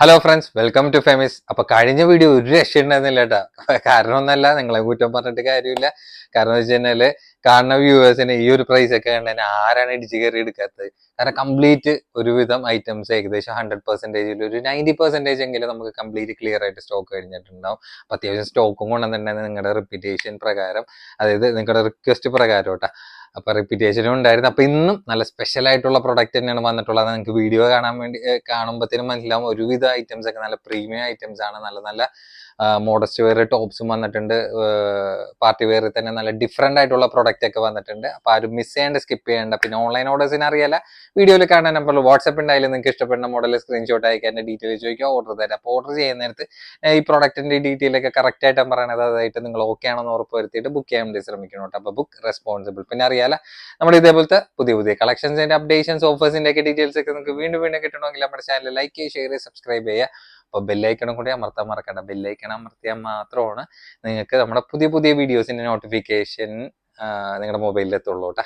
Hello friends, welcome to ഫെമിസ്. അപ്പൊ കഴിഞ്ഞ വീഡിയോ ഒരു രക്ഷയുണ്ടായിരുന്നില്ല കേട്ടാ. കാരണം ഒന്നല്ല, നിങ്ങളെ കുറ്റം പറഞ്ഞിട്ട് കാര്യമില്ല. കാരണം എന്ന് വെച്ച് കഴിഞ്ഞാല് കാണുന്ന വ്യൂവേഴ്സിന് ഈ ഒരു പ്രൈസ് ഒക്കെ കണ്ടതിന് ആരാണ് ഇടിച്ചു കയറി എടുക്കാത്തത്? കാരണം കംപ്ലീറ്റ് ഒരുവിധം ഐറ്റംസ് ഏകദേശം 100%, ഒരു 90% എങ്കിലും നമുക്ക് കംപ്ലീറ്റ് ക്ലിയർ ആയിട്ട് സ്റ്റോക്ക് കഴിഞ്ഞിട്ടുണ്ടാവും. അപ്പൊ അത്യാവശ്യം സ്റ്റോക്കും കൊണ്ടുവന്നിട്ടുണ്ടെങ്കിൽ നിങ്ങളുടെ റിപ്പീറ്റേഷൻ പ്രകാരം, അതായത് നിങ്ങളുടെ റിക്വസ്റ്റ് പ്രകാരം കേട്ടാ. അപ്പൊ റിപ്പീറ്റേഷനും ഉണ്ടായിരുന്നു. അപ്പൊ ഇന്നും നല്ല സ്പെഷ്യൽ ആയിട്ടുള്ള പ്രൊഡക്റ്റ് തന്നെയാണ് വന്നിട്ടുള്ളത്. നിങ്ങൾക്ക് വീഡിയോ കാണാൻ വേണ്ടി കാണുമ്പോഴത്തേനും മനസ്സിലാവും ഒരുവിധ ഐറ്റംസ് ഒക്കെ നല്ല പ്രീമിയം ഐറ്റംസ് ആണ്. നല്ല നല്ല മോഡസ്റ്റ് വെയർ ടോപ്സും വന്നിട്ടുണ്ട്. പാർട്ടി വെയറിൽ തന്നെ നല്ല ഡിഫറെന്റ് ആയിട്ടുള്ള പ്രൊഡക്റ്റ് ഒക്കെ വന്നിട്ടുണ്ട്. അപ്പൊ ആരും മിസ് ചെയ്യേണ്ട, സ്കിപ്പ് ചെയ്യേണ്ട. പിന്നെ ഓൺലൈൻ ഓർഡേഴ്സിന് അറിയാല, വീഡിയോയിൽ കാണാൻ നമ്പറിൽ വാട്സ്ആപ്പ് ഉണ്ടായാലും നിങ്ങൾക്ക് ഇഷ്ടപ്പെടുന്ന മോഡൽ സ്ക്രീൻഷോട്ട് അയക്കാൻ, എന്റെ ഡീറ്റെയിൽ ചോദിക്കുക, ഓർഡർ തരാം. അപ്പോൾ ഓർഡർ ചെയ്യുന്ന നേരത്ത് ഈ പ്രൊഡക്റ്റിന്റെ ഡീറ്റെയിൽ ഒക്കെ കറക്റ്റ് ആയിട്ട് പറയണത്, അതായിട്ട് നിങ്ങൾ ഓക്കെ ആണെന്ന് ഉറപ്പ് വരുത്തിയിട്ട് ബുക്ക് ചെയ്യാൻ വേണ്ടി ശ്രമിക്കണം. അപ്പൊ ബുക്ക് റെസ്പോൺസിബിൾ. പിന്നെ അറിയാല, നമ്മുടെ ഇതേപോലത്തെ പുതിയ പുതിയ കളക്ഷൻസിന്റെ അപ്ഡേഷൻസ്, ഓഫേഴ്സിന്റെ ഒക്കെ ഡീറ്റെയിൽസ് ഒക്കെ നിങ്ങൾക്ക് വീണ്ടും വീണ്ടും കിട്ടണമെങ്കിൽ നമ്മുടെ ചാനൽ ലൈക്ക് ചെയ്യുക, ഷെയർ ചെയ്യുക, സബ്സ്ക്രൈബ് ചെയ്യുക. അപ്പൊ ബെല്ലൈക്കണം കൂടി അമർത്താൻ മറക്കണ്ട. ബെല്ലൈക്കണം അമർത്തിയാൽ മാത്രമാണ് നിങ്ങൾക്ക് നമ്മുടെ പുതിയ പുതിയ വീഡിയോസിന്റെ നോട്ടിഫിക്കേഷൻ നിങ്ങളുടെ മൊബൈലിൽ എത്തുള്ളൂ കേട്ടോ.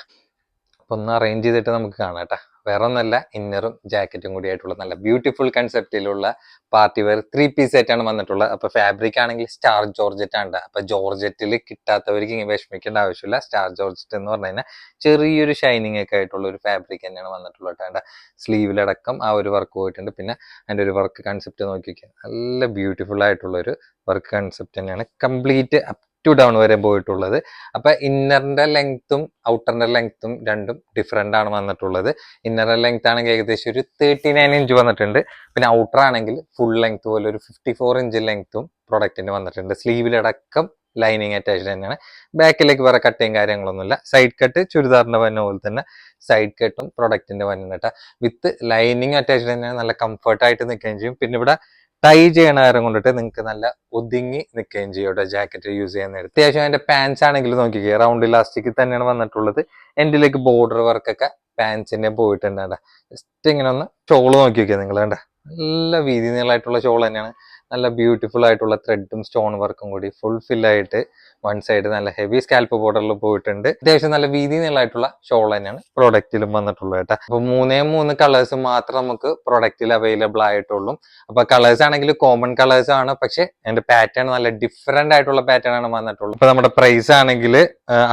അപ്പൊ ഒന്ന് അറേഞ്ച് ചെയ്തിട്ട് നമുക്ക് കാണാം കേട്ടോ. വേറെ ഒന്നല്ല, ഇന്നറും ജാക്കറ്റും കൂടി ആയിട്ടുള്ള നല്ല ബ്യൂട്ടിഫുൾ കൺസെപ്റ്റിലുള്ള പാർട്ടി വെയർ 3 പീസ് സെറ്റാണ് വന്നിട്ടുള്ളത്. അപ്പൊ ഫാബ്രിക് ആണെങ്കിൽ സ്റ്റാർ ജോർജറ്റ് ആണ്. അപ്പൊ ജോർജറ്റിൽ കിട്ടാത്തവർക്ക് ഇങ്ങനെ വിഷമിക്കേണ്ട ആവശ്യമില്ല. സ്റ്റാർ ജോർജറ്റ് എന്ന് പറഞ്ഞു കഴിഞ്ഞാൽ ചെറിയൊരു ഷൈനിങ് ഒക്കെ ആയിട്ടുള്ള ഒരു ഫാബ്രിക് തന്നെയാണ് വന്നിട്ടുള്ളത് കേട്ടോ. സ്ലീവിലടക്കം ആ ഒരു വർക്ക് പോയിട്ടുണ്ട്. പിന്നെ അതിന്റെ ഒരു വർക്ക് കൺസെപ്റ്റ് നോക്കിക്കാൻ നല്ല ബ്യൂട്ടിഫുൾ ആയിട്ടുള്ള ഒരു വർക്ക് കൺസെപ്റ്റ് തന്നെയാണ്. കംപ്ലീറ്റ് ടു ഡൗൺ വരെ പോയിട്ടുള്ളത്. അപ്പൊ ഇന്നറിന്റെ ലെങ്ത്തും ഔട്ടറിന്റെ ലെങ്ത്തും രണ്ടും ഡിഫറെന്റ് ആണ് വന്നിട്ടുള്ളത്. ഇന്നർ ലെങ്ത് ആണെങ്കിൽ ഏകദേശം ഒരു 39 ഇഞ്ച് വന്നിട്ടുണ്ട്. പിന്നെ ഔട്ടർ ആണെങ്കിൽ ഫുൾ ലെങ്ത് പോലെ ഒരു 54 ഇഞ്ച് ലെങ്ത്തും പ്രൊഡക്റ്റിന് വന്നിട്ടുണ്ട്. സ്ലീവിലടക്കം ലൈനിങ് അറ്റാച്ച്ഡ് തന്നെയാണ്. ബാക്കിലേക്ക് വേറെ കട്ടയും കാര്യങ്ങളൊന്നുമില്ല. സൈഡ് കട്ട് ചുരിദാറിന്റെ വന്ന പോലെ തന്നെ സൈഡ് കട്ടും പ്രൊഡക്റ്റിന്റെ വന്നിട്ട് വിത്ത് ലൈനിങ് അറ്റാച്ച്ഡ് തന്നെയാണ്. നല്ല കംഫർട്ടായിട്ട് നിൽക്കുകയും ചെയ്യും. പിന്നെ ഇവിടെ ടൈ ചെയ്യണ നേരം കൊണ്ടിട്ട് നിങ്ങൾക്ക് നല്ല ഒതുങ്ങി നിൽക്കുകയും ചെയ്യും ഇവിടെ ജാക്കറ്റ് യൂസ് ചെയ്യുന്ന നേരത്ത്. അത്യാവശ്യം അതിന്റെ പാൻസ് ആണെങ്കിൽ നോക്കിക്കേ, റൗണ്ട് ഇലാസ്റ്റിക് തന്നെയാണ് വന്നിട്ടുള്ളത്. എൻഡിലേക്ക് ബോർഡർ വർക്കൊക്കെ പാൻസിന്റെ പോയിട്ടുണ്ട്. ജസ്റ്റ് ഇങ്ങനെ ഒന്ന് ഷോള് നോക്കിയൊക്കെ നിങ്ങൾ വേണ്ട, നല്ല വീതി നീളമായിട്ടുള്ള ഷോൾ തന്നെയാണ്. നല്ല ബ്യൂട്ടിഫുൾ ആയിട്ടുള്ള ത്രെഡും സ്റ്റോൺ വർക്കും കൂടി ഫുൾ ഫില്ലായിട്ട് വൺ സൈഡ് നല്ല ഹെവി സ്കാൽപ്പ് ബോർഡറിൽ പോയിട്ടുണ്ട്. അത്യാവശ്യം നല്ല വീതി നീളമായിട്ടുള്ള ഷോൾ തന്നെയാണ് പ്രൊഡക്റ്റിലും വന്നിട്ടുള്ളത് കേട്ടോ. അപ്പൊ 3 കളേഴ്സ് മാത്രം നമുക്ക് പ്രൊഡക്റ്റിൽ അവൈലബിൾ ആയിട്ടുള്ളൂ. അപ്പൊ കളേഴ്സ് ആണെങ്കിൽ കോമൺ കളേഴ്സ് ആണ്, പക്ഷെ അതിന്റെ പാറ്റേൺ നല്ല ഡിഫറെന്റ് ആയിട്ടുള്ള പാറ്റേൺ ആണ് വന്നിട്ടുള്ളത്. ഇപ്പൊ നമ്മുടെ പ്രൈസ് ആണെങ്കിൽ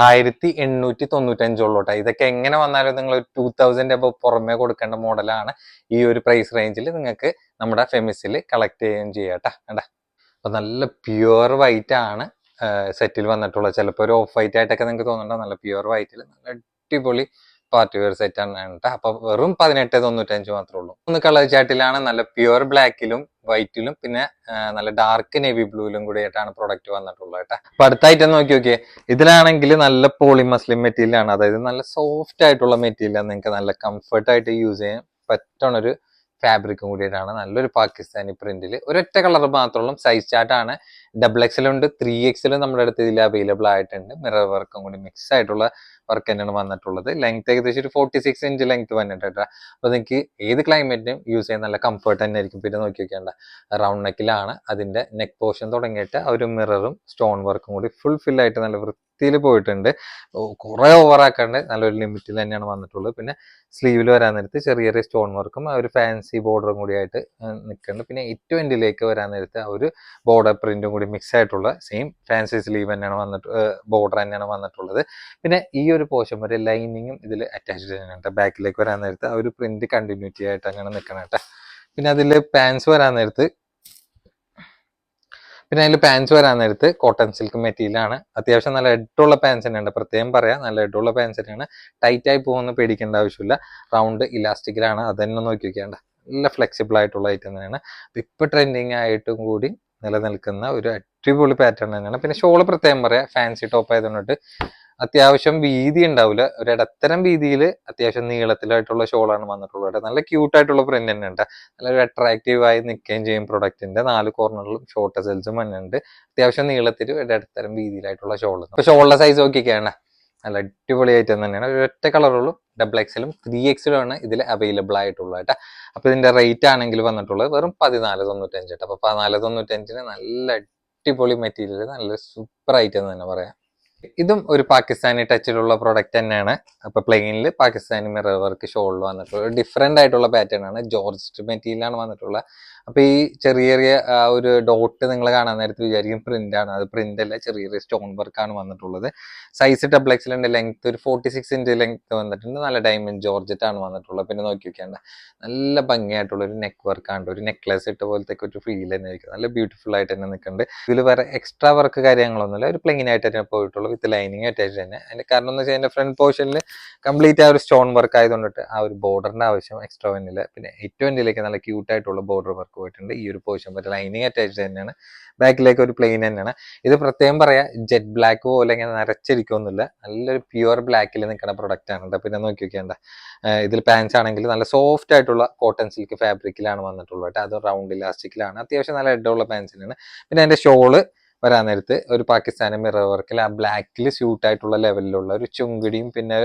1895 കേട്ടോ. ഇതൊക്കെ എങ്ങനെ വന്നാലും നിങ്ങൾ 2000 അപ്പൊ പുറമെ കൊടുക്കേണ്ട മോഡലാണ്. ഈ ഒരു പ്രൈസ് റേഞ്ചിൽ നിങ്ങൾക്ക് നമ്മുടെ ഫെമിസിൽ കളക്ട് ചെയ്യുകയും ചെയ്യാട്ടാ. അപ്പൊ നല്ല പ്യുവർ വൈറ്റ് ആണ് സെറ്റിൽ വന്നിട്ടുള്ളത്. ചിലപ്പോൾ ഒരു ഓഫ് വൈറ്റ് ആയിട്ടൊക്കെ നിങ്ങൾക്ക് തോന്നുന്നുണ്ടോ, നല്ല പ്യുവർ വൈറ്റിൽ നല്ല അടിപൊളി പാർട്ടി വെയർ സെറ്റ് ആണ് കേട്ടോ. അപ്പൊ വെറും 1895 മാത്രമേ ഉള്ളൂ. 3 കളർ ചാർട്ടിലാണ്, നല്ല പ്യുവർ ബ്ലാക്കിലും വൈറ്റിലും പിന്നെ നല്ല ഡാർക്ക് നേവി ബ്ലൂയിലും കൂടി ആയിട്ടാണ് പ്രൊഡക്റ്റ് വന്നിട്ടുള്ളത് കേട്ടോ. അപ്പൊ അടുത്ത ഐറ്റം നോക്കിയേ, ഇതിലാണെങ്കിൽ നല്ല പോളി മസ്ലിൻ മെറ്റീരിയൽ ആണ്. അതായത് നല്ല സോഫ്റ്റ് ആയിട്ടുള്ള മെറ്റീരിയൽ ആണ്. നിങ്ങൾക്ക് നല്ല കംഫർട്ട് ആയിട്ട് യൂസ് ചെയ്യാൻ പറ്റണ ഒരു ഫാബ്രിക്കും കൂടിയിട്ടാണ്. നല്ലൊരു പാകിസ്ഥാനി പ്രിന്റിൽ ഒരൊറ്റ കളർ മാത്രമുള്ള സൈസ് ചാർട്ടാണ്. XXL ഉണ്ട്, 3XL നമ്മുടെ അടുത്ത് ഇതിൽ അവൈലബിൾ ആയിട്ടുണ്ട്. മിറർ വർക്കും കൂടി മിക്സ് ആയിട്ടുള്ള വർക്ക് തന്നെയാണ് വന്നിട്ടുള്ളത്. ലെങ്ത് ഏകദേശം ഒരു 46 ഇഞ്ച് ലെങ്ത് വന്നിട്ടുണ്ട്. അപ്പൊ നിങ്ങൾക്ക് ഏത് ക്ലൈമറ്റിനും യൂസ് ചെയ്യാൻ നല്ല കംഫർട്ട് തന്നെ ആയിരിക്കും. പിന്നെ നോക്കി വെക്കേണ്ട, റൗണ്ട് നെക്കിലാണ് അതിന്റെ നെക്ക് പോർഷൻ തുടങ്ങിയിട്ട് ആ ഒരു മിററും സ്റ്റോൺ വർക്കും കൂടി ഫുൾ ഫില്ലായിട്ട് നല്ല വൃത്തിയിൽ പോയിട്ടുണ്ട്. കുറെ ഓവറാക്കാണ്ട് നല്ലൊരു ലിമിറ്റിൽ തന്നെയാണ് വന്നിട്ടുള്ളത്. പിന്നെ സ്ലീവിൽ വരാൻ നേരത്ത് ചെറിയ ചെറിയ സ്റ്റോൺ വർക്കും ആ ഒരു ഫാൻസി ബോർഡറും കൂടി ആയിട്ട് നിൽക്കുന്നുണ്ട്. പിന്നെ ഏറ്റവും എൻഡിലേക്ക് വരാൻ നേരത്ത് ആ ഒരു ബോർഡർ പ്രിന്റും കൂടി മിക്സ് ആയിട്ടുള്ള സെയിം ഫാൻസി സ്ലീവ് തന്നെയാണ് ബോർഡർ തന്നെയാണ് വന്നിട്ടുള്ളത്. പിന്നെ ഈ ഒരു പോർഷൻ വരെ ലൈനിങ്ങും ഇതിൽ അറ്റാച്ച്ഡ് ചെയ്യുന്നുണ്ട്. ബാക്കിലേക്ക് വരാൻ നേരത്ത് ആ ഒരു പ്രിന്റ് കണ്ടിന്യൂറ്റി ആയിട്ട് അങ്ങനെ നിൽക്കണം കേട്ടോ. പിന്നെ അതിൽ പാൻസ് വരാൻ നേരത്ത് കോട്ടൺ സിൽക്ക് മെറ്റീരിയൽ ആണ്. അത്യാവശ്യം നല്ല എഡുള്ള പാൻസ് തന്നെയുണ്ട്. പ്രത്യേകം പറയാം, നല്ല എഡുള്ള പാൻസ് തന്നെയാണ്. ടൈറ്റ് ആയി പോകുന്ന പേടിക്കേണ്ട ആവശ്യമില്ല. റൗണ്ട് ഇലാസ്റ്റിക്കിലാണ്. അത് തന്നെ നോക്കി വെക്കേണ്ട, നല്ല ഫ്ലെക്സിബിൾ ആയിട്ടുള്ള ഐറ്റം തന്നെയാണ്. ഇപ്പൊ ട്രെൻഡിങ് ആയിട്ടും കൂടി നിലനിൽക്കുന്ന ഒരു അടിപൊളി പാറ്റേൺ തന്നെയാണ്. പിന്നെ ഷോള് പ്രത്യേകം പറയാം, ഫാൻസി ടോപ്പ് ആയതുകൊണ്ട് അത്യാവശ്യം വീതി ഉണ്ടാവില്ല, ഒരു ഇടത്തരം വീതിയിൽ അത്യാവശ്യം നീളത്തിലായിട്ടുള്ള ഷോളാണ് വന്നിട്ടുള്ളത്. നല്ല ക്യൂട്ടായിട്ടുള്ള പ്രിന്റ് തന്നെ ഉണ്ട്. നല്ലൊരു അട്രാക്റ്റീവ് ആയി നിൽക്കുകയും ചെയ്യും. പ്രൊഡക്റ്റിന്റെ 4 കോർണറിലും ഷോർട്ട് സെൽസും വന്നിട്ടുണ്ട്. അത്യാവശ്യം നീളത്തിൽ ഒരു ഇടത്തരം വീതിയിലായിട്ടുള്ള ഷോൾ. അപ്പൊ ഷോളിന്റെ സൈസ് നോക്കിയൊക്കെയാണ് നല്ല അടിപൊളി ഐറ്റം തന്നെയാണ്. ഒരൊറ്റ കളറുള്ളൂ. XXL 3XL ആണ് ഇതിൽ അവൈലബിൾ ആയിട്ടുള്ളത് കേട്ടോ. അപ്പൊ ഇതിന്റെ റേറ്റ് ആണെങ്കിൽ വന്നിട്ടുള്ളത് വെറും 1495 കേട്ടോ. അപ്പൊ 1495 നല്ല അടിപൊളി മെറ്റീരിയൽ, നല്ല സൂപ്പർ ഐറ്റം എന്ന് തന്നെ പറയാം. ഇതും ഒരു പാകിസ്ഥാനി ടച്ചിലുള്ള പ്രോഡക്റ്റ് തന്നെയാണ്. അപ്പൊ പ്ലെയിനിൽ പാകിസ്ഥാനി മിറർ വർക്ക് ഷോളിൽ വന്നിട്ടുള്ള ഡിഫറെന്റ് ആയിട്ടുള്ള പാറ്റേൺ ആണ്. ജോർജറ്റ് മെറ്റീരിയൽ ആണ് വന്നിട്ടുള്ള അപ്പൊ ഈ ചെറിയ ചെറിയ ഒരു ഡോട്ട് നിങ്ങൾ കാണാൻ നേരത്ത് വിചാരിക്കും പ്രിന്റ് ആണ്. അത് പ്രിന്റ് അല്ല, ചെറിയ ചെറിയ സ്റ്റോൺ വർക്ക് ആണ് വന്നിട്ടുള്ളത്. സൈസ് ഡബിൾ എക്സലിന്റെ ലെങ്ത് ഒരു 46 ഇഞ്ച് ലെങ്ത് വന്നിട്ടുണ്ട്. നല്ല ഡയമണ്ട് ജോർജറ്റ് ആണ് വന്നിട്ടുള്ളത്. പിന്നെ നോക്കി വെക്കേണ്ട നല്ല ഭംഗിയായിട്ടുള്ള ഒരു നെക്ക് വർക്ക് ആണ്, ഒരു നെക്ലസ് ഇട്ട പോലത്തെ ഒരു ഫീൽ തന്നെ ആയിരിക്കും. നല്ല ബ്യൂട്ടിഫുൾ ആയിട്ട് തന്നെ നിൽക്കുന്നുണ്ട്. ഇതിൽ വേറെ എക്സ്ട്രാ വർക്ക് കാര്യങ്ങളൊന്നുമില്ല, ഒരു പ്ലെയിൻ ആയിട്ട് തന്നെ പോയിട്ടുള്ളൂ വിത്ത് ലൈനിങ് അറ്റാച്ച് തന്നെ. അതിന്റെ കാരണം എന്ന് വെച്ചാൽ അതിന്റെ ഫ്രണ്ട് പോർഷനിൽ കംപ്ലീറ്റ് ആ ഒരു സ്റ്റോൺ വർക്ക് ആയതുകൊണ്ടിട്ട് ആ ഒരു ബോർഡറിന്റെ ആവശ്യം എക്സ്ട്രാ വന്നില്ല. പിന്നെ ഏറ്റവും എൻഡിലേക്ക് നല്ല ക്യൂട്ട് ആയിട്ടുള്ള ബോർഡർ വർക്ക് പോയിട്ടുണ്ട്. ഈ ഒരു പോർഷൻ പറ്റി ലൈനിങ് അറ്റാച്ച് തന്നെയാണ്. ബാക്കിലേക്ക് ഒരു പ്ലെയിൻ തന്നെയാണ്. ഇത് പ്രത്യേകം പറയാ, ജെറ്റ് ബ്ലാക്ക് പോലെ ഇങ്ങനെ നരച്ചിരിക്കൊന്നുമില്ല, നല്ലൊരു പ്യുവർ ബ്ലാക്കിൽ നിൽക്കുന്ന പ്രൊഡക്റ്റ് ആണ്. പിന്നെ നോക്കി വെക്കേണ്ട ഇതിൽ പാൻസ് ആണെങ്കിൽ നല്ല സോഫ്റ്റ് ആയിട്ടുള്ള കോട്ടൺ സിൽക്ക് ഫാബ്രിക്കിലാണ് വന്നിട്ടുള്ളത്. അത് റൗണ്ട് ഇലാസ്റ്റിക്കിലാണ്. അത്യാവശ്യം നല്ല ഇടമുള്ള പാൻസിനാണ്. പിന്നെ അതിന്റെ ഷോള് വരാൻ നേരത്ത് ഒരു പാകിസ്ഥാനി മിറർ വർക്കിൽ ആ ബ്ലാക്കിൽ സ്യൂട്ട് ആയിട്ടുള്ള ലെവലിലുള്ള ഒരു ചുങ്കിടിയും പിന്നെ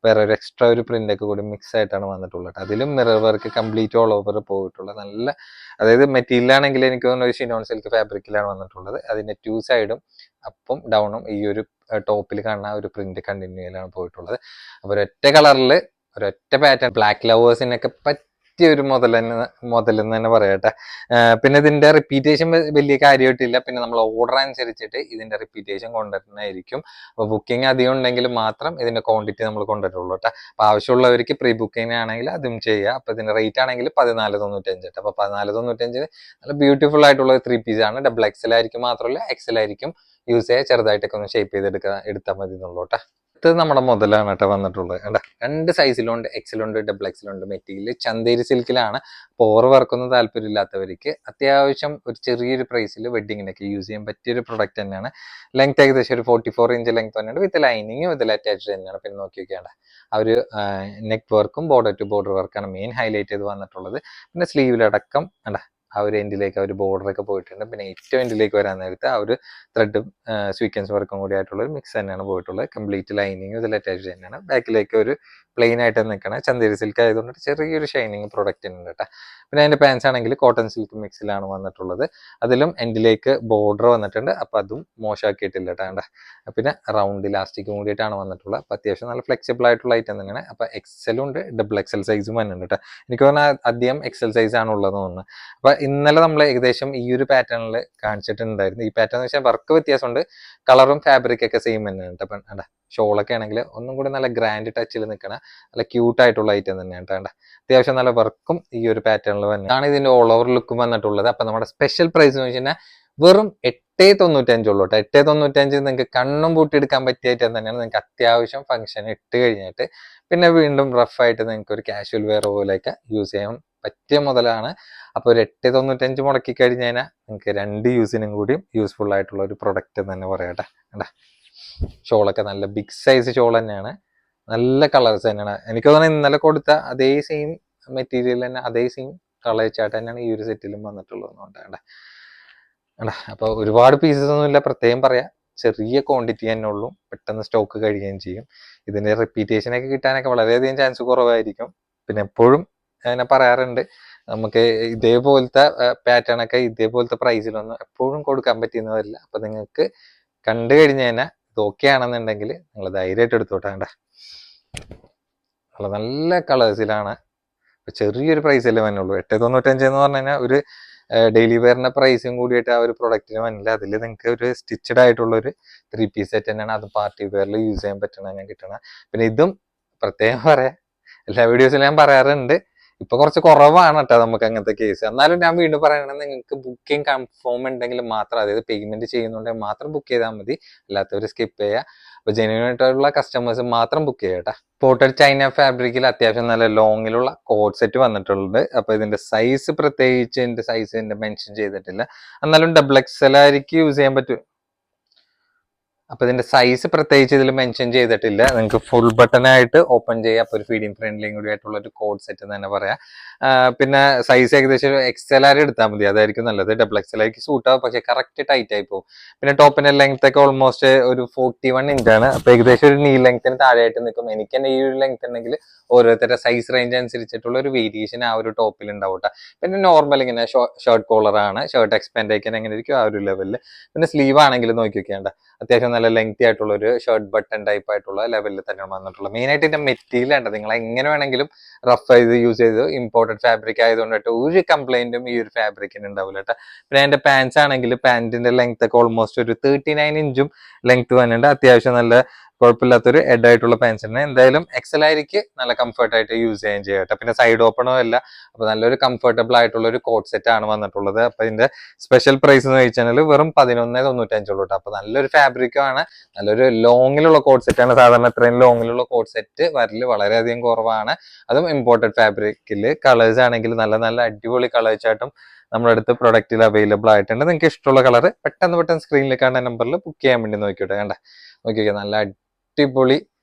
വേറെ ഒരു എക്സ്ട്രാ ഒരു പ്രിന്റ് ഒക്കെ കൂടി മിക്സ് ആയിട്ടാണ് വന്നിട്ടുള്ളത്. അതിലും mirror work complete all over പോയിട്ടുള്ളത്. നല്ല അതായത് മെറ്റീരിയൽ ആണെങ്കിൽ എനിക്ക് തോന്നുന്നു ഒരു ഷിനോൺ സിൽക്ക് ഫാബ്രിക്കിലാണ് വന്നിട്ടുള്ളത്. അതിന്റെ 2 സൈഡും അപ്പും ഡൗണും ഈ ഒരു ടോപ്പിൽ കാണുന്ന ഒരു പ്രിന്റ് കണ്ടിന്യൂ ചെയ്യലാണ് പോയിട്ടുള്ളത്. അപ്പൊ ഒരൊറ്റ കളറിൽ ഒരൊറ്റ പാറ്റേൺ ബ്ലാക്ക് ലവേഴ്സിനൊക്കെ പറ്റിയ ഒരു മുതൽ എന്ന് തന്നെ പറയട്ടെ. പിന്നെ ഇതിന്റെ റിപ്പീറ്റേഷൻ വലിയ കാര്യമായിട്ടില്ല. പിന്നെ നമ്മൾ ഓർഡർ അനുസരിച്ചിട്ട് ഇതിന്റെ റിപ്പീറ്റേഷൻ കൊണ്ടുവരുന്നതായിരിക്കും. അപ്പൊ ബുക്കിംഗ് അധികം ഉണ്ടെങ്കിൽ മാത്രം ഇതിന്റെ ക്വാണ്ടിറ്റി നമ്മൾ കൊണ്ടുവരുള്ളൂ കേട്ടോ. അപ്പൊ ആവശ്യമുള്ളവർക്ക് പ്രീ ബുക്കിംഗ് ആണെങ്കിൽ അതും ചെയ്യാം. അപ്പൊ ഇതിന്റെ റേറ്റ് ആണെങ്കിൽ 1495. അപ്പൊ 1495 നല്ല ബ്യൂട്ടിഫുൾ ആയിട്ടുള്ള 3 പീസ് ആണ്. ഡബിൾ എക്സൽ ആയിരിക്കും, മാത്രമല്ല എക്സൽ ആയിരിക്കും യൂസ് ചെയ്യുക. ചെറുതായിട്ടൊക്കെ ഒന്ന് ഷേപ്പ് എടുത്താൽ മതി എന്നുള്ളൂ കേട്ടോ. നമ്മുടെ മുതലാണ് കേട്ടോ വന്നിട്ടുള്ളത്. കണ്ട 2 സൈസിലുണ്ട്, എക്സലുണ്ട്, ഡബിൾ എക്സലുണ്ട്. മെറ്റീരിയൽ ചന്തേരി സിൽക്കിലാണ്. ഓവർ വർക്കൊന്നും താല്പര്യമില്ലാത്തവർക്ക് അത്യാവശ്യം ഒരു ചെറിയൊരു പ്രൈസിൽ വെഡിങ്ങിനൊക്കെ യൂസ് ചെയ്യാൻ പറ്റിയൊരു പ്രൊഡക്റ്റ് തന്നെയാണ്. ലെങ്ത് ഏകദേശം ഒരു 44 ഇഞ്ച് ലെങ്ത് തന്നെയാണ്. വിത്ത് ലൈനിങ്ങും ഇതിൽ അറ്റാച്ച്ഡ് തന്നെയാണ്. പിന്നെ നോക്കി വെക്കേണ്ട ആ ഒരു നെക്ക് വർക്കും ബോർഡർ ടു ബോർഡർ വർക്കാണ് മെയിൻ ഹൈലൈറ്റ് ചെയ്ത് വന്നിട്ടുള്ളത്. പിന്നെ സ്ലീവിലടക്കം കണ്ട ആ ഒരു എൻഡിലേക്ക് ആ ഒരു ബോർഡർ ഒക്കെ പോയിട്ടുണ്ട്. പിന്നെ ഏറ്റവും എൻഡിലേക്ക് വരാൻ നേരത്ത് ആ ഒരു ത്രെഡും സ്വീക്വൻസ് വർക്കും കൂടി ആയിട്ടുള്ള ഒരു മിക്സ് തന്നെയാണ് പോയിട്ടുള്ളത്. കംപ്ലീറ്റ് ലൈനിങ് ഇതിൽ അറ്റാച്ച് തന്നെയാണ്. ബാക്കിലേക്ക് ഒരു പ്ലെയിൻ ആയിട്ട് നിൽക്കണം. ചന്തേരി സിൽക്ക് ആയതുകൊണ്ട് ചെറിയൊരു ഷൈനിങ് പ്രൊഡക്റ്റ് ഉണ്ട് കേട്ടോ. പിന്നെ അതിന്റെ പാൻസ് ആണെങ്കിൽ കോട്ടൺ സിൽക്ക് മിക്സിലാണ് വന്നിട്ടുള്ളത്. അതിലും എൻഡിലേക്ക് ബോർഡർ വന്നിട്ടുണ്ട്. അപ്പൊ അതും മോശമാക്കിയിട്ടില്ല കേട്ടോ. പിന്നെ റൗണ്ട് ഇലാസ്റ്റിക്കും കൂടിയിട്ടാണ് വന്നിട്ടുള്ളത്. അപ്പൊ അത്യാവശ്യം നല്ല ഫ്ലെക്സിബിൾ ആയിട്ടുള്ള ഐറ്റം തന്നെയാണ്. അപ്പൊ എക്സലും ഉണ്ട്, ഡബിൾ എക്സൽ സൈസും വന്നിട്ടുണ്ട് കേട്ടോ. എനിക്ക് തോന്നുന്നത് അധികം എക്സൽ സൈസ് ആണ് ഉള്ളത് തോന്നുന്നത്. അപ്പൊ ഇന്നലെ നമ്മൾ ഏകദേശം ഈ ഒരു പാറ്റേണിൽ കാണിച്ചിട്ടുണ്ടായിരുന്നു. ഈ പാറ്റേൺ എന്ന് വെച്ചാൽ വർക്ക് വ്യത്യാസമുണ്ട്, കളറും ഫാബ്രിക് ഒക്കെ സെയിം തന്നെയാണ്. അപ്പം ഷോളൊക്കെ ആണെങ്കിൽ ഒന്നും കൂടി നല്ല ഗ്രാൻഡ് ടച്ചിൽ നിൽക്കണ നല്ല ക്യൂട്ട് ആയിട്ടുള്ള ഐറ്റം തന്നെയാണ് കേട്ടോ. അത്യാവശ്യം നല്ല വർക്കും ഈ ഒരു പാറ്റേണിൽ തന്നെ ആണ് ഇതിന്റെ ഓൾ ഓവർ ലുക്കും വന്നിട്ടുള്ളത്. അപ്പൊ നമ്മുടെ സ്പെഷ്യൽ പ്രൈസ് എന്ന് വെച്ചാൽ വെറും 895 ഉള്ളൂ കേട്ടോ. 895 നിങ്ങൾക്ക് കണ്ണും പൂട്ടിയെടുക്കാൻ പറ്റിയ ഐറ്റം തന്നെയാണ്. നിങ്ങൾക്ക് അത്യാവശ്യം ഫംഗ്ഷൻ ഇട്ട് കഴിഞ്ഞിട്ട് പിന്നെ വീണ്ടും റഫായിട്ട് നിങ്ങൾക്ക് ഒരു കാഷ്വൽ വെയർ പോലെയൊക്കെ യൂസ് ചെയ്യാൻ പറ്റിയ മുതലാണ്. അപ്പോൾ ഒരു 895 മുടക്കി കഴിഞ്ഞ് കഴിഞ്ഞാൽ നിങ്ങൾക്ക് 2 യൂസിനും കൂടിയും യൂസ്ഫുൾ ആയിട്ടുള്ള ഒരു പ്രൊഡക്റ്റ് തന്നെ പറയാട്ടെ. കണ്ടാ ഷോളൊക്കെ നല്ല ബിഗ് സൈസ് ഷോൾ തന്നെയാണ്. നല്ല കളേഴ്സ് തന്നെയാണ്. എനിക്ക് തോന്നുന്നത് ഇന്നലെ കൊടുത്ത അതേ സെയിം മെറ്റീരിയൽ തന്നെ, അതേ സെയിം കളർ ചാർട്ട് തന്നെയാണ് ഈ ഒരു സെറ്റിലും വന്നിട്ടുള്ളത്. അപ്പൊ ഒരുപാട് പീസസ് ഒന്നും ഇല്ല, പ്രത്യേകം പറയാം. ചെറിയ ക്വാണ്ടിറ്റി തന്നെ ഉള്ളൂ, പെട്ടെന്ന് സ്റ്റോക്ക് കഴിയുകയും ചെയ്യും. ഇതിന്റെ റിപ്പീറ്റേഷൻ ഒക്കെ കിട്ടാനൊക്കെ വളരെയധികം ചാൻസ് കുറവായിരിക്കും. പിന്നെ എപ്പോഴും ഞാൻ പറയാറുണ്ട്, നമുക്ക് ഇതേപോലത്തെ പാറ്റേൺ ഒക്കെ ഇതേപോലത്തെ പ്രൈസിലൊന്നും എപ്പോഴും കൊടുക്കാൻ പറ്റിയെന്ന് വരില്ല. അപ്പൊ നിങ്ങൾക്ക് കണ്ടു കഴിഞ്ഞ് കഴിഞ്ഞാൽ ഇത് ഓക്കെ ആണെന്നുണ്ടെങ്കിൽ നിങ്ങൾ ധൈര്യമായിട്ട് എടുത്തോട്ടാണ്ട. നല്ല കളേഴ്സിലാണ്. ചെറിയൊരു പ്രൈസല്ലേ വന്നുള്ളൂ. 895 എന്ന് പറഞ്ഞു കഴിഞ്ഞാൽ ഒരു ഡെയിലി വെയറിന്റെ പ്രൈസും കൂടിയിട്ട് ആ ഒരു പ്രൊഡക്റ്റിന് വന്നില്ല. അതിൽ നിങ്ങൾക്ക് ഒരു സ്റ്റിച്ചഡ് ആയിട്ടുള്ള ഒരു 3 പീസ് സെറ്റ് തന്നെയാണ്. അത് പാർട്ടി വെയറിൽ യൂസ് ചെയ്യാൻ പറ്റണ ഞാൻ കിട്ടണം. പിന്നെ ഇതും പ്രത്യേകം പറയാം, എല്ലാ വീഡിയോസിലും ഞാൻ പറയാറുണ്ട്, ഇപ്പൊ കുറച്ച് കുറവാണ് കേട്ടോ നമുക്ക് അങ്ങനത്തെ കേസ്. എന്നാലും ഞാൻ വീണ്ടും പറയണത്, നിങ്ങൾക്ക് ബുക്കിംഗ് കൺഫേം ഉണ്ടെങ്കിൽ മാത്രം, അതായത് പേയ്മെന്റ് ചെയ്യുന്നുണ്ടെങ്കിൽ മാത്രം ബുക്ക് ചെയ്താൽ മതി, അല്ലാത്തവർ സ്കിപ്പ് ചെയ്യുക. അപ്പൊ ജെന്യൂൻ ആയിട്ടുള്ള കസ്റ്റമേഴ്സ് മാത്രം ബുക്ക് ചെയ്യട്ടെ. പോട്ടഡ് ചൈന ഫാബ്രിക്കിൽ അത്യാവശ്യം നല്ല ലോങ്ങിലുള്ള കോഡ് സെറ്റ് വന്നിട്ടുണ്ട്. അപ്പൊ ഇതിന്റെ സൈസ് പ്രത്യേകിച്ച് എന്റെ സൈസ് മെൻഷൻ ചെയ്തിട്ടില്ല, എന്നാലും ഡബിൾ എക്സൽ ആയിരിക്കും യൂസ് ചെയ്യാൻ പറ്റും. അപ്പൊ ഇതിന്റെ സൈസ് പ്രത്യേകിച്ച് ഇതിൽ മെൻഷൻ ചെയ്തിട്ടില്ല. നിങ്ങൾക്ക് ഫുൾ ബട്ടൺ ആയിട്ട് ഓപ്പൺ ചെയ്യാം. അപ്പൊ ഒരു ഫീഡിങ് ഫ്രണ്ട്ലിയും കൂടി ആയിട്ടുള്ള ഒരു കോഡ് സെറ്റ് എന്ന് തന്നെ പറയാം. പിന്നെ സൈസ് ഏകദേശം ഒരു XL എടുത്താൽ മതി, അതായിരിക്കും നല്ലത്. ഡബിൾ XL ആയിരിക്കും സൂട്ട് ആവും, പക്ഷെ കറക്റ്റ് ടൈറ്റ് ആയി പോകും. പിന്നെ ടോപ്പിന്റെ ലെങ്ത് ഒക്കെ ഓൾമോസ്റ്റ് ഒരു 41 ഇഞ്ചാണ്. അപ്പൊ ഏകദേശം ഒരു നീ ലെങ്ത്തിന് താഴെയായിട്ട് നിൽക്കും. എനിക്ക് തന്നെ ഈ ഒരു ലെങ്ത് ഉണ്ടെങ്കിൽ ഓരോരുത്തരുടെ സൈസ് റേഞ്ച് അനുസരിച്ചിട്ടുള്ള ഒരു വേരിയേഷൻ ആ ഒരു ടോപ്പിൽ ഉണ്ടാവും. പിന്നെ നോർമൽ ഇങ്ങനെ ഷർട്ട് കോളർ ആണ്, ഷർട്ട് എക്സ്പാൻഡ് ആയിക്കാൻ എങ്ങനെ ഇരിക്കും ആ ഒരു ലെവലിൽ. പിന്നെ സ്ലീവ് ആണെങ്കിൽ നോക്കി വെക്കേണ്ട അത്യാവശ്യം നല്ല ലെങ്തി ആയിട്ടുള്ള ഒരു ഷർട്ട് ബട്ടൺ ടൈപ്പ് ആയിട്ടുള്ള ലെവലിൽ തന്നെയാണ് വന്നിട്ടുള്ളത്. മെയിൻ ആയിട്ട് ഇതിന്റെ മെറ്റീരിയൽ ഉണ്ട്, നിങ്ങൾ എങ്ങനെ വേണമെങ്കിലും റഫ് ചെയ്ത് യൂസ് ചെയ്ത് ഇമ്പോർട്ടഡ് ഫാബ്രിക് ആയതുകൊണ്ടിട്ട് ഒരു കംപ്ലൈന്റും ഈ ഒരു ഫാബ്രിക്കിന് ഉണ്ടാവില്ല കേട്ടോ. പിന്നെ അതിന്റെ പാൻസ് ആണെങ്കിൽ പാന്റിന്റെ ലെങ്ത് ഒക്കെ ഓൾമോസ്റ്റ് ഒരു 39 ഇഞ്ചും ലെങ്ത് വന്നിട്ടുണ്ട്. അത്യാവശ്യം നല്ല കുഴപ്പമില്ലാത്തൊരു ഹെഡ് ആയിട്ടുള്ള പാൻസ് തന്നെ. എന്തായാലും XL നല്ല കംഫർട്ട് ആയിട്ട് യൂസ് ചെയ്യാൻ ചെയ്യട്ടെ. പിന്നെ സൈഡ് ഓപ്പണോ അല്ല, അപ്പൊ നല്ലൊരു കംഫർട്ടബിൾ ആയിട്ടുള്ള ഒരു കോട്ട് സെറ്റ് ആണ് വന്നിട്ടുള്ളത്. അപ്പൊ ഇതിന്റെ സ്പെഷ്യൽ പ്രൈസ് എന്ന് വെച്ചാൽ വെറും 11.95 ഉള്ളൂ കേട്ടോ. അപ്പൊ നല്ലൊരു ഫാബ്രിക്കും ആണ്, നല്ലൊരു ലോങ്ങിലുള്ള കോട്ട് സെറ്റ് ആണ്. സാധാരണ ഇത്രയും ലോങ്ങിലുള്ള കോട്ട് സെറ്റ് വരല് വളരെയധികം കുറവാണ്, അതും ഇമ്പോർട്ടഡ് ഫാബ്രിക്കില്. കളേഴ്സ് ആണെങ്കിൽ നല്ല നല്ല അടിപൊളി കളേഴ്സ് ആയിട്ടും നമ്മുടെ അടുത്ത് പ്രൊഡക്റ്റിൽ അവൈലബിൾ ആയിട്ടുണ്ട്. നിങ്ങൾക്ക് ഇഷ്ടമുള്ള കളർ പെട്ടെന്ന് സ്ക്രീനിൽ കാണുന്ന നമ്പറിൽ ബുക്ക് ചെയ്യാൻ വേണ്ടി നോക്കിയിട്ട് കണ്ട നോക്കിയൊക്കെ നല്ല അടിപൊളി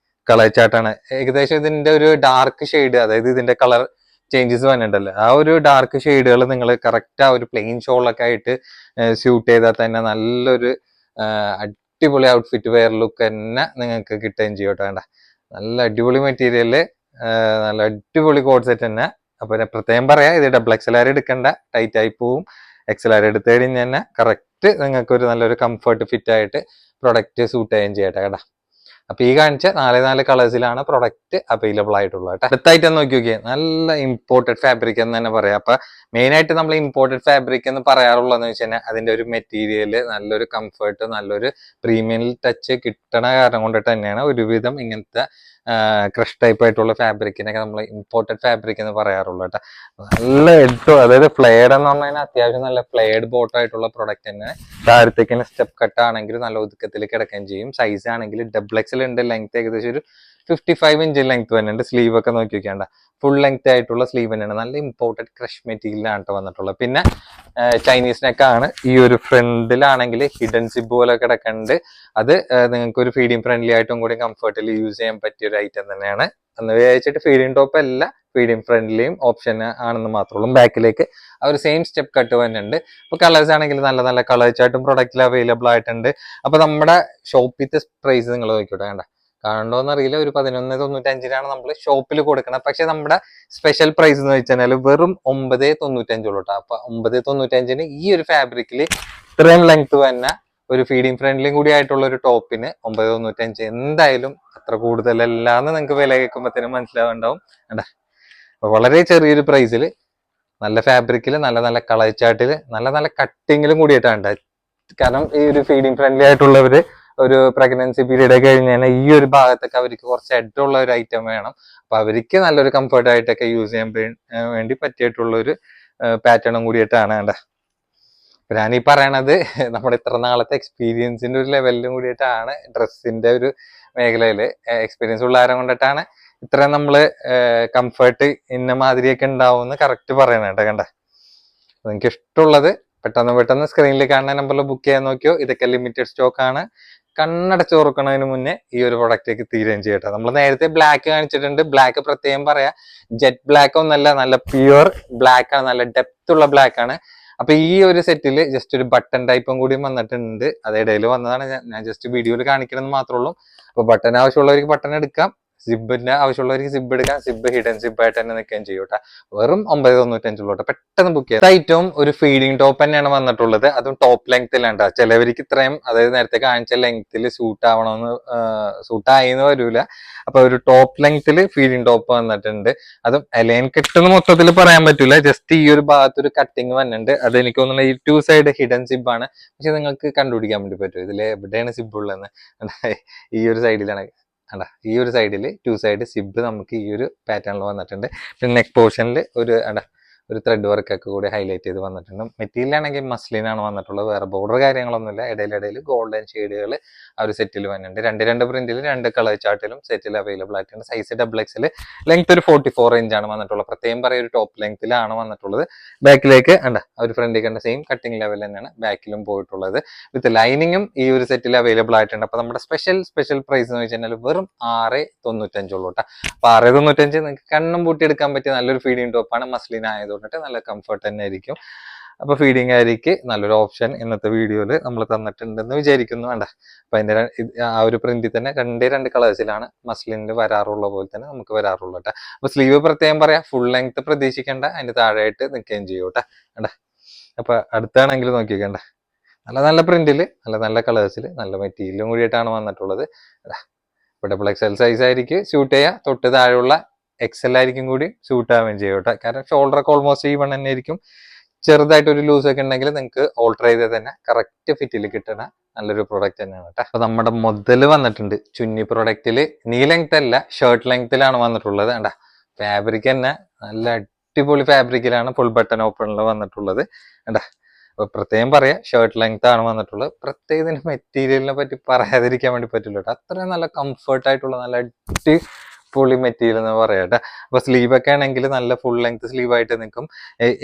കളർ ചാർട്ടാണ്. ഏകദേശം ഇതിന്റെ ഒരു ഡാർക്ക് ഷെയ്ഡ്, അതായത് ഇതിന്റെ കളർ ചേഞ്ചസ് വന്നിട്ടുണ്ടല്ലോ, ആ ഒരു ഡാർക്ക് ഷെയ്ഡുകൾ നിങ്ങൾ കറക്റ്റ് ആ ഒരു പ്ലെയിൻ ഷോളൊക്കെ ആയിട്ട് സ്യൂട്ട് ചെയ്താൽ തന്നെ നല്ലൊരു അടിപൊളി ഔട്ട്ഫിറ്റ് വെയർ ലുക്ക് തന്നെ നിങ്ങൾക്ക് കിട്ടുകയും ചെയ്യും കേട്ടോ. വേണ്ട നല്ല അടിപൊളി മെറ്റീരിയല്, നല്ല അടിപൊളി കോഡ് സെറ്റ് തന്നെ. അപ്പൊ പ്രത്യേകം പറയാം, ഇത് XL എടുക്കണ്ട, ടൈറ്റ് ആയി പോവും. XL എടുത്തു കഴിഞ്ഞ് തന്നെ കറക്റ്റ് നിങ്ങൾക്ക് ഒരു നല്ലൊരു കംഫർട്ട് ഫിറ്റ് ആയിട്ട് പ്രൊഡക്റ്റ് സൂട്ട് ചെയ്യുകയും ചെയ്യട്ടെ കേട്ടോ. അപ്പൊ ഈ കാണിച്ച 4 കളേഴ്സിലാണ് പ്രൊഡക്റ്റ് അവൈലബിൾ ആയിട്ടുള്ളത് കേട്ടോ. അടുത്തായിട്ട് നോക്കി നല്ല ഇമ്പോർട്ടഡ് ഫാബ്രിക് എന്ന് തന്നെ പറയാം. അപ്പൊ മെയിൻ ആയിട്ട് നമ്മൾ ഇമ്പോർട്ടഡ് ഫാബ്രിക് എന്ന് പറയാറുള്ളതെന്ന് വെച്ച് കഴിഞ്ഞാൽ അതിന്റെ ഒരു മെറ്റീരിയൽ നല്ലൊരു കംഫർട്ട്, നല്ലൊരു പ്രീമിയം ടച്ച് കിട്ടണ കാരണം കൊണ്ടിട്ട് തന്നെയാണ് ഒരുവിധം ഇങ്ങനത്തെ ക്രഷ് ടൈപ്പ് ആയിട്ടുള്ള ഫാബ്രിക്കിനൊക്കെ നമ്മൾ ഇമ്പോർട്ടഡ് ഫാബ്രിക് എന്ന് പറയാറുള്ളൂ കേട്ടോ. നല്ല എടുത്തു, അതായത് ഫ്ലെയർഡ് എന്ന് പറഞ്ഞു കഴിഞ്ഞാൽ അത്യാവശ്യം നല്ല ഫ്ലെയർഡ് ബോട്ടം ആയിട്ടുള്ള പ്രൊഡക്റ്റ് തന്നെ. താഴത്തേക്ക് സ്റ്റെപ്പ് കട്ട് ആണെങ്കിൽ നല്ല ഒതുക്കത്തിൽ കിടക്കുകയും ചെയ്യും. സൈസ് ആണെങ്കിൽ XL ഉണ്ട്, ലെങ്ത് ഏകദേശം ഒരു 55 ഇഞ്ച് ലെങ്ത് വരുന്നുണ്ട്. സ്ലീവ് ഒക്കെ നോക്കി വെക്കേണ്ട, ഫുൾ ലെങ്ത് ആയിട്ടുള്ള സ്ലീവ് തന്നെയാണ്. നല്ല ഇമ്പോർട്ടഡ് ക്രഷ് മെറ്റീരിയലാണ് വന്നിട്ടുള്ളത്. പിന്നെ ചൈനീസ് നെക്കാണ്. ഈ ഒരു ഫ്രണ്ടിലാണെങ്കിൽ ഹിഡൻ സിബ് പോലെ കിടക്കുന്നുണ്ട്. അത് നിങ്ങൾക്ക് ഒരു ഫീഡിങ് ഫ്രണ്ട്ലി ആയിട്ടും കൂടി കംഫർട്ടിൽ യൂസ് ചെയ്യാൻ പറ്റിയ ഒരു ഐറ്റം തന്നെയാണ്. എന്ന് വിചാരിച്ചിട്ട് ഫീഡിങ് ടോപ്പ് അല്ല, ഫീഡിങ് ഫ്രണ്ട്ലിയും ഓപ്ഷൻ ആണെന്ന് മാത്രമേ ഉള്ളൂ. ബാക്കിലേക്ക് ആ ഒരു സെയിം സ്റ്റെപ്പ് കട്ട് വരുന്നുണ്ട്. അപ്പൊ കളേഴ്സ് ആണെങ്കിൽ നല്ല നല്ല കളേഴ്സ് ആയിട്ടും പ്രൊഡക്റ്റിൽ അവൈലബിൾ ആയിട്ടുണ്ട്. അപ്പൊ നമ്മുടെ ഷോപ്പിത്തെ പ്രൈസ് നിങ്ങൾ നോക്കിക്കോട്ടെ, വേണ്ട കാണണ്ടോന്ന് അറിയില്ല, ഒരു 11.95 നമ്മൾ ഷോപ്പിൽ കൊടുക്കണം. പക്ഷെ നമ്മുടെ സ്പെഷ്യൽ പ്രൈസ് എന്ന് വെച്ചാൽ വെറും 9.95 ഉള്ളൂ കേട്ടോ. അപ്പൊ 9.95 ഈ ഒരു ഫാബ്രിക്കിൽ ഇത്രയും ലെങ്ത് തന്നെ ഒരു ഫീഡിങ് ഫ്രണ്ട്ലിയും കൂടി ആയിട്ടുള്ള ഒരു ടോപ്പിന് 9.95 എന്തായാലും അത്ര കൂടുതലല്ല എന്ന് നിങ്ങൾക്ക് വില കേൾക്കുമ്പോഴത്തേനും മനസ്സിലാവുണ്ടാവും. വേണ്ട വളരെ ചെറിയൊരു പ്രൈസിൽ നല്ല ഫാബ്രിക്കിൽ നല്ല നല്ല കളർ ചാർട്ടിൽ നല്ല നല്ല കട്ടിങ്ങിലും കൂടിയിട്ടാണ്. കാരണം ഈ ഒരു ഫീഡിങ് ഫ്രണ്ട്ലി ആയിട്ടുള്ളവര് ഒരു പ്രഗ്നൻസി പീരീഡ് കഴിഞ്ഞാൽ ഈ ഒരു ഭാഗത്തൊക്കെ അവർക്ക് കുറച്ച് ഹെഡുള്ള ഒരു ഐറ്റം വേണം. അപ്പൊ അവർക്ക് നല്ലൊരു കംഫർട്ട് ആയിട്ടൊക്കെ യൂസ് ചെയ്യാൻ വേണ്ടി പറ്റിയിട്ടുള്ള ഒരു പാറ്റേണും കൂടിയിട്ടാണ് വേണ്ട. ഞാനീ പറയണത് നമ്മുടെ ഇത്ര നാളത്തെ എക്സ്പീരിയൻസിന്റെ ഒരു ലെവലിലും കൂടിയിട്ടാണ്. ഡ്രസ്സിന്റെ ഒരു മേഖലയില് എക്സ്പീരിയൻസ് ഉള്ള ആരം കൊണ്ടിട്ടാണ് ഇത്രയും നമ്മള് കംഫർട്ട് ഇന്ന മാതിരിയൊക്കെ ഉണ്ടാവും എന്ന് കറക്റ്റ് പറയണ കേട്ടോ. കണ്ട നിങ്ങൾക്ക് ഇഷ്ടമുള്ളത് പെട്ടെന്ന് സ്ക്രീനിൽ കാണുന്ന നമ്പറിൽ ബുക്ക് ചെയ്യാൻ നോക്കിയോ. ഇതൊക്കെ ലിമിറ്റഡ് സ്റ്റോക്ക് ആണ്. കണ്ണടച്ച് തുറക്കുന്നതിന് മുന്നേ ഈ ഒരു പ്രൊഡക്റ്റേക്ക് തീരുകയും ചെയ്യട്ടെ. നമ്മൾ നേരത്തെ ബ്ലാക്ക് കാണിച്ചിട്ടുണ്ട്. ബ്ലാക്ക് പ്രത്യേകം പറയാം, ജെറ്റ് ബ്ലാക്ക് ഒന്നല്ല, നല്ല പ്യുവർ ബ്ലാക്ക് ആണ്, നല്ല ഡെപ്ത് ഉള്ള ബ്ലാക്ക് ആണ്. അപ്പൊ ഈ ഒരു സെറ്റിൽ ജസ്റ്റ് ഒരു ബട്ടൺ ടൈപ്പും കൂടി വന്നിട്ടുണ്ട്. അത് ഇടയിൽ വന്നതാണ്, ഞാൻ ജസ്റ്റ് വീഡിയോയിൽ കാണിക്കണമെന്ന് മാത്രമേ ഉള്ളൂ. അപ്പൊ ബട്ടൺ ആവശ്യമുള്ളവർക്ക് ബട്ടൺ എടുക്കാം, സിബിന്റെ ആവശ്യമുള്ളവർക്ക് സിബ് എടുക്കാം. സിബ് ഹിഡൻ സിബ് ആയിട്ട് തന്നെ നിൽക്കുകയും ചെയ്യും കേട്ടോ. വെറും 9.95 പെട്ടെന്ന് ബുക്ക് ചെയ്യാം. ഐറ്റവും ഒരു ഫീഡിങ് ടോപ്പ് തന്നെയാണ് വന്നിട്ടുള്ളത്, അതും ടോപ്പ് ലെങ്ത്തിലാണ്. ചിലവർക്ക് ഇത്രയും, അതായത് നേരത്തെ കാണിച്ച ലെങ്ത്തിൽ സൂട്ട് ആവണമെന്ന് സൂട്ടായിന്ന് വരൂല. അപ്പൊ ഒരു ടോപ്പ് ലെങ്ത്തിൽ ഫീഡിങ് ടോപ്പ് വന്നിട്ടുണ്ട്. അതും അലൈൻ കിട്ടുന്ന മൊത്തത്തിൽ പറയാൻ പറ്റൂല, ജസ്റ്റ് ഈ ഒരു ഭാഗത്ത് ഒരു കട്ടിങ് വന്നിട്ടുണ്ട്. അത് എനിക്ക് തോന്നുന്നത് ഈ 2 സൈഡ് ഹിഡൻ സിബ് ആണ്. പക്ഷെ നിങ്ങൾക്ക് കണ്ടുപിടിക്കാൻ വേണ്ടി പറ്റും ഇതിൽ എവിടെയാണ് സിബ് ഉള്ളതെന്ന്. ഈ ഒരു സൈഡിലാണ് അല്ല, ഈ ഒരു സൈഡിൽ 2 സൈഡ് സിബ് നമുക്ക് ഈ ഒരു പാറ്റേണിൽ വന്നിട്ടുണ്ട്. പിന്നെ നെക്ക് പോർഷനിൽ ഒരു ത്രെഡ് വർക്ക് ഒക്കെ കൂടി ഹൈലൈറ്റ് ചെയ്ത് വന്നിട്ടുണ്ട്. മെറ്റീരിയൽ ആണെങ്കിൽ മസ്ലിൻ ആണ് വന്നിട്ടുള്ളത്, വേറെ ബോർഡർ കാര്യങ്ങളൊന്നുമില്ല. ഇടയിൽ ഗോൾഡൻ ഷെയ്ഡുകൾ ആ ഒരു സെറ്റിൽ വന്നിട്ടുണ്ട്. രണ്ട് പ്രിന്റിൽ 2 കളർ ചാർട്ടിലും സെറ്റിൽ അവൈലബിൾ ആയിട്ടുണ്ട്. സൈസ് XL, ലെങ്ത് ഒരു 44 ഇഞ്ചാണ് വന്നിട്ടുള്ളത്. പ്രത്യേകം പറയും, ഒരു ടോപ്പ് ലെങ്ത്തിലാണ് വന്നിട്ടുള്ളത്. ബാക്കിലേക്ക് ആ ഒരു ഫ്രണ്ടിൽ കണ്ട സെയിം കട്ടിങ് ലെവൽ തന്നെയാണ് ബാക്കിലും പോയിട്ടുള്ളത്. വിത്ത് ലൈനിങ്ങും ഈ ഒരു സെറ്റിൽ അവൈലബിൾ ആയിട്ടുണ്ട്. അപ്പൊ നമ്മുടെ സ്പെഷ്യൽ പ്രൈസ് എന്ന് വെച്ച് കഴിഞ്ഞാൽ വെറും 6.95 ഉള്ളൂ കേട്ടോ. അപ്പൊ 6.95 നിങ്ങൾക്ക് കണ്ണും പൂട്ടി എടുക്കാൻ പറ്റിയ നല്ലൊരു ഫീഡിങ് ടോപ്പാണ്. മസ്ലിൻ ആയതുകൊണ്ടിട്ട് നല്ല കംഫർട്ട് തന്നെ ആയിരിക്കും. അപ്പൊ ഫീഡിങ് ആയിരിക്കും നല്ലൊരു ഓപ്ഷൻ ഇന്നത്തെ വീഡിയോയിൽ നമ്മൾ തന്നിട്ടുണ്ടെന്ന് വിചാരിക്കുന്നു. വേണ്ട അപ്പൊ അതിന്റെ ആ ഒരു പ്രിന്റിൽ തന്നെ രണ്ട് കളേഴ്സിലാണ് മസ്ലിനിൽ വരാറുള്ള പോലെ തന്നെ നമുക്ക് വരാറുള്ളൂ കേട്ടോ. അപ്പൊ സ്ലീവ് പ്രത്യേകം പറയാം, ഫുൾ ലെങ്ത് പ്രതീക്ഷിക്കേണ്ട, അതിന്റെ താഴെയായിട്ട് നിൽക്കുകയും ചെയ്യും കേട്ടോ. വേണ്ട അപ്പൊ അടുത്താണെങ്കിൽ നോക്കിക്കേണ്ട നല്ല നല്ല പ്രിന്റില്, നല്ല നല്ല കളേഴ്സിൽ, നല്ല മെറ്റീരിയലും കൂടിയിട്ടാണ് വന്നിട്ടുള്ളത്. ഇപ്പൊ ഡബിൾ എക്സൽ സൈസ് ആയിരിക്കും സ്യൂട്ട് ചെയ്യുക, തൊട്ട് താഴെയുള്ള എക്സൽ ആയിരിക്കും കൂടി സ്യൂട്ട് ആവുകയും ചെയ്യും കേട്ടോ. കാരണം ഷോൾഡർ ഒക്കെ ഓൾമോസ്റ്റ് ഈവൺ തന്നെ ആയിരിക്കും. ചെറുതായിട്ട് ഒരു ലൂസ് ഒക്കെ ഉണ്ടെങ്കിൽ നിങ്ങൾക്ക് ഓൾട്ടർ ചെയ്ത് തന്നെ കറക്റ്റ് ഫിറ്റിൽ കിട്ടണ നല്ലൊരു പ്രൊഡക്റ്റ് തന്നെയാണ് കേട്ടോ. അപ്പൊ നമ്മുടെ മുതൽ വന്നിട്ടുണ്ട് ചുന്നി പ്രൊഡക്റ്റില്. നീ ലെങ്ത് അല്ല, ഷർട്ട് ലെങ്ത്തിലാണ് വന്നിട്ടുള്ളത്. കണ്ടാ ഫാബ്രിക് തന്നെ നല്ല അടിപൊളി ഫാബ്രിക്കിലാണ് ഫുൾ ബട്ടൺ ഓപ്പണിൽ വന്നിട്ടുള്ളത്. കണ്ടാ അപ്പൊ പ്രത്യേകം പറയാ, ഷർട്ട് ലെങ്ത് ആണ് വന്നിട്ടുള്ളത്. പ്രത്യേകം ഇതിന്റെ മെറ്റീരിയലിനെ പറ്റി പറയാതിരിക്കാൻ വേണ്ടി പറ്റില്ല കേട്ടോ. അത്രയും നല്ല കംഫർട്ട് ആയിട്ടുള്ള നല്ല അടിപൊളി മെറ്റീരിയൽ എന്ന് പറയാം കേട്ടോ. അപ്പൊ സ്ലീവ് ഒക്കെ ആണെങ്കിൽ നല്ല ഫുൾ ലെങ്ത് സ്ലീവ് ആയിട്ട് നിൽക്കും.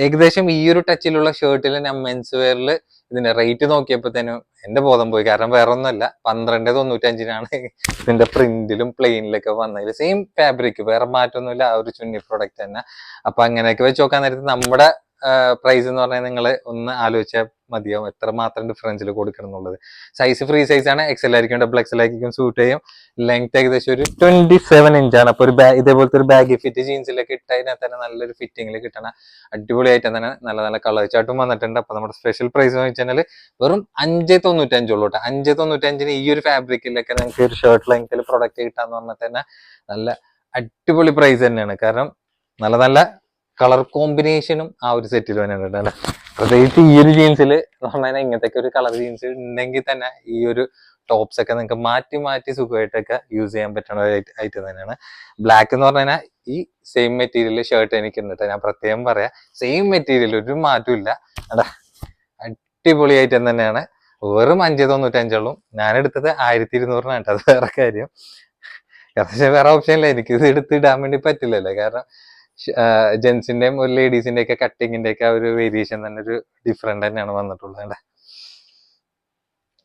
ഏകദേശം ഈ ഒരു ടച്ചിലുള്ള ഷർട്ടിൽ ഞാൻ മെൻസ് വെയറിൽ ഇതിന്റെ റേറ്റ് നോക്കിയപ്പോഴത്തേനും എന്റെ ബോധം പോയി. കാരണം വേറെ ഒന്നുമല്ല, 12.95 ഇതിന്റെ പ്രിന്റിലും പ്ലെയിനിലൊക്കെ വന്നതിൽ. സെയിം ഫാബ്രിക്, വേറെ മാറ്റമൊന്നുമില്ല, ആ ഒരു ചുന്നി പ്രോഡക്റ്റ് തന്നെ. അപ്പൊ അങ്ങനെയൊക്കെ വെച്ച് നോക്കാൻ നേരത്ത് നമ്മുടെ പ്രൈസ് എന്ന് പറഞ്ഞാൽ നിങ്ങൾ ഒന്ന് ആലോചിച്ചാൽ മതിയാവും എത്ര മാത്രം ഡിഫറൻസിൽ കൊടുക്കണം എന്നുള്ളത്. സൈസ് ഫ്രീ സൈസ് ആണ്, എക്സൽ ആയിരിക്കും, ഡബിൾ എക്സൽ ആയിരിക്കും സൂട്ട് ചെയ്യും. ലെങ്ത് ഏകദേശം ഒരു 27 ഇഞ്ചാണ്. അപ്പൊ ഒരു ഇതേപോലത്തെ ഒരു ബാഗി ഫിറ്റ് ജീൻസിലൊക്കെ ഇട്ടതിനാൽ തന്നെ നല്ലൊരു ഫിറ്റിംഗിൽ കിട്ടണ അടിപൊളിയായിട്ട് തന്നെ നല്ല നല്ല കളർ ചാർട്ടും വന്നിട്ടുണ്ട്. അപ്പൊ നമ്മുടെ സ്പെഷ്യൽ പ്രൈസ് എന്ന് വെച്ചാൽ വെറും 5.95 ഉള്ളൂ കേട്ടോ. 5.95 ഈ ഒരു ഫാബ്രിക്കിലൊക്കെ നിങ്ങൾക്ക് ഒരു ഷർട്ട് ലെങ്ത്തിൽ പ്രൊഡക്റ്റ് കിട്ടാന്ന് പറഞ്ഞാൽ തന്നെ നല്ല അടിപൊളി പ്രൈസ് തന്നെയാണ്. കാരണം നല്ല നല്ല കളർ കോമ്പിനേഷനും ആ ഒരു സെറ്റിൽ തന്നെയാണ് അല്ലെ. പ്രത്യേകിച്ച് ഈ ഒരു ജീൻസിൽ പറഞ്ഞാൽ ഇങ്ങനത്തെ ഒരു കളർ ജീൻസ് ഉണ്ടെങ്കിൽ തന്നെ ഈ ഒരു ടോപ്സ് ഒക്കെ നിങ്ങൾക്ക് മാറ്റി മാറ്റി സുഖമായിട്ടൊക്കെ യൂസ് ചെയ്യാൻ പറ്റുന്ന ഒരു ഐറ്റം തന്നെയാണ്. ബ്ലാക്ക് എന്ന് പറഞ്ഞു കഴിഞ്ഞാൽ ഈ സെയിം മെറ്റീരിയൽ ഷർട്ട് എനിക്ക് ഉണ്ട്. ഞാൻ പ്രത്യേകം പറയാം, സെയിം മെറ്റീരിയൽ ഒരു മാറ്റവും ഇല്ല. അടിപൊളി ഐറ്റം തന്നെയാണ്. വെറും 5.95 ഞാൻ എടുത്തത് 1200 അത് വേറെ കാര്യം. കാരണം വേറെ ഓപ്ഷൻ ഇല്ല, എനിക്ക് ഇത് എടുത്ത് ഇടാൻ വേണ്ടി പറ്റില്ലല്ലോ. കാരണം ജെൻസിന്റെയും ഒരു ലേഡീസിന്റെ ഒക്കെ കട്ടിങ്ങിന്റെ ഒക്കെ ഒരു വേരിയേഷൻ തന്നെ ഒരു ഡിഫറെന്റ് തന്നെയാണ് വന്നിട്ടുള്ളത്.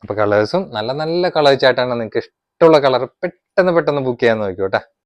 അപ്പൊ കളേഴ്സും നല്ല നല്ല കളേഴ്സ് ആയിട്ടാണ്. നിങ്ങൾക്ക് ഇഷ്ടമുള്ള കളർ പെട്ടെന്ന് ബുക്ക് ചെയ്യാൻ നോക്കിക്കോട്ടെ.